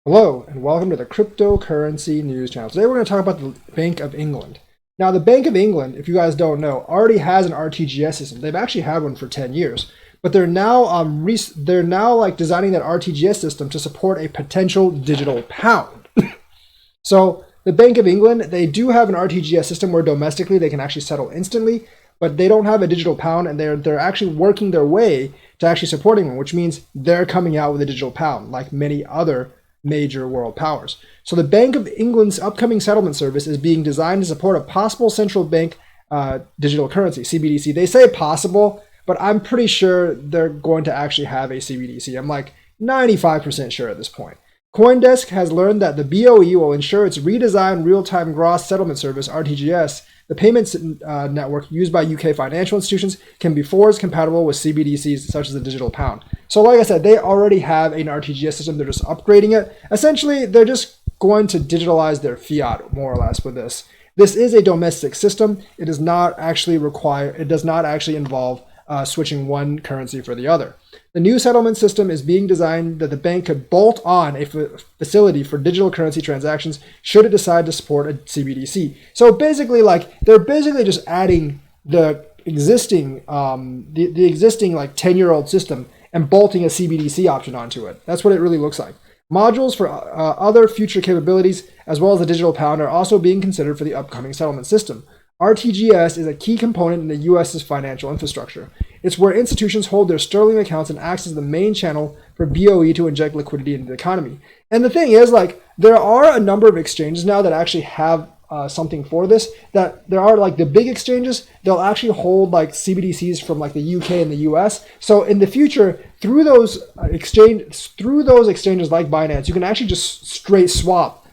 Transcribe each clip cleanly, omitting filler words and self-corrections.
Hello, and welcome to the Cryptocurrency News Channel. Today we're going to talk about the Bank of England. Now, the Bank of England, if you guys don't know, already has an RTGS system. They've actually had one for 10 years, but they're now designing that RTGS system to support a potential digital pound. So the Bank of England, they do have an RTGS system where domestically they can actually settle instantly, but they don't have a digital pound, and they're actually working their way to actually supporting one, which means they're coming out with a digital pound, like many other major world powers. So the Bank of England's upcoming settlement service is being designed to support a possible central bank digital currency, CBDC. They say possible, but I'm pretty sure they're going to actually have a CBDC. I'm like 95% sure at this point. CoinDesk has learned that the BOE will ensure its redesigned real-time gross settlement service, RTGS, the payments network used by UK financial institutions, can be forwards compatible with CBDCs such as the digital pound. So like I said, they already have an RTGS system. They're just upgrading it. Essentially, they're just going to digitalize their fiat more or less with this. This is a domestic system. It does not actually involve switching one currency for the other. The new settlement system is being designed that the bank could bolt on a facility for digital currency transactions should it decide to support a CBDC. So basically, they're basically just adding the existing like 10-year-old system and bolting a CBDC option onto it. That's what it really looks like. Modules for other future capabilities, as well as the digital pound, are also being considered for the upcoming settlement system. RTGS is a key component in the US's financial infrastructure. It's where institutions hold their sterling accounts and acts as the main channel for BOE to inject liquidity into the economy. And the thing is, there are a number of exchanges now that actually have something for this. That there are the big exchanges, they'll actually hold CBDCs from the UK and the US. So in the future, through those exchanges like Binance, you can actually just straight swap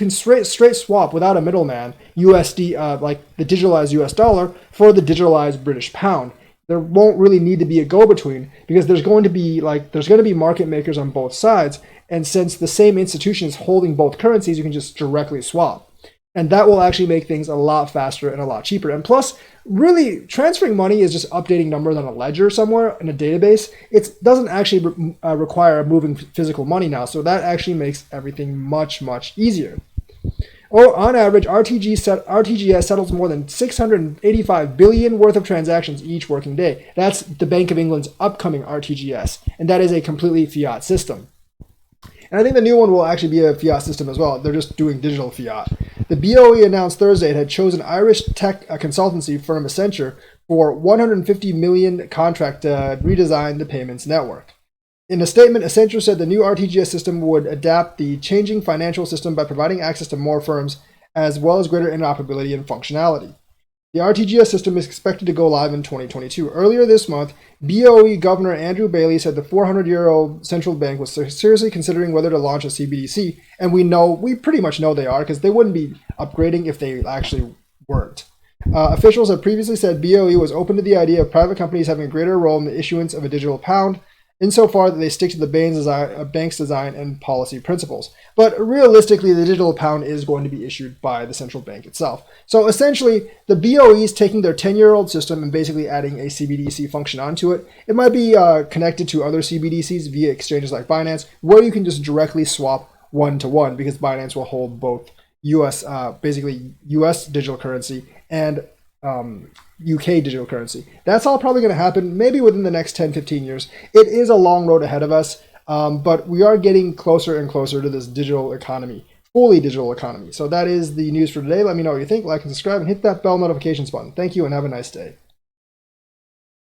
straight swap without a middleman USD, the digitalized US dollar for the digitalized British pound. There won't really need to be a go-between because there's going to be market makers on both sides, and since the same institution is holding both currencies, you can just directly swap. And that will actually make things a lot faster and a lot cheaper. And plus, really, transferring money is just updating numbers on a ledger somewhere in a database. It doesn't actually require moving physical money now, so that actually makes everything much, much easier. On average, RTGS settles more than 685 billion worth of transactions each working day. That's the Bank of England's upcoming RTGS, and that is a completely fiat system. And I think the new one will actually be a fiat system as well. They're just doing digital fiat. The BOE announced Thursday it had chosen Irish tech consultancy firm Accenture for 150 million contract to redesign the payments network. In a statement, Accenture said the new RTGS system would adapt the changing financial system by providing access to more firms, as well as greater interoperability and functionality. The RTGS system is expected to go live in 2022. Earlier this month, BOE Governor Andrew Bailey said the 400-year-old central bank was seriously considering whether to launch a CBDC, and we pretty much know they are, because they wouldn't be upgrading if they actually weren't. Officials have previously said BOE was open to the idea of private companies having a greater role in the issuance of a digital pound, insofar that they stick to the bank's design and policy principles. But realistically, the digital pound is going to be issued by the central bank itself. So essentially, the BOE is taking their 10-year-old system and basically adding a CBDC function onto it. It might be connected to other CBDCs via exchanges like Binance, where you can just directly swap one-to-one, because Binance will hold both US digital currency and UK digital currency. That's all probably going to happen maybe within the next 10-15 years. It is a long road ahead of us, but we are getting closer and closer to this digital economy, fully digital economy. So that is the news for today. Let me know what you think, like and subscribe, and hit that bell notifications button. Thank you and have a nice day.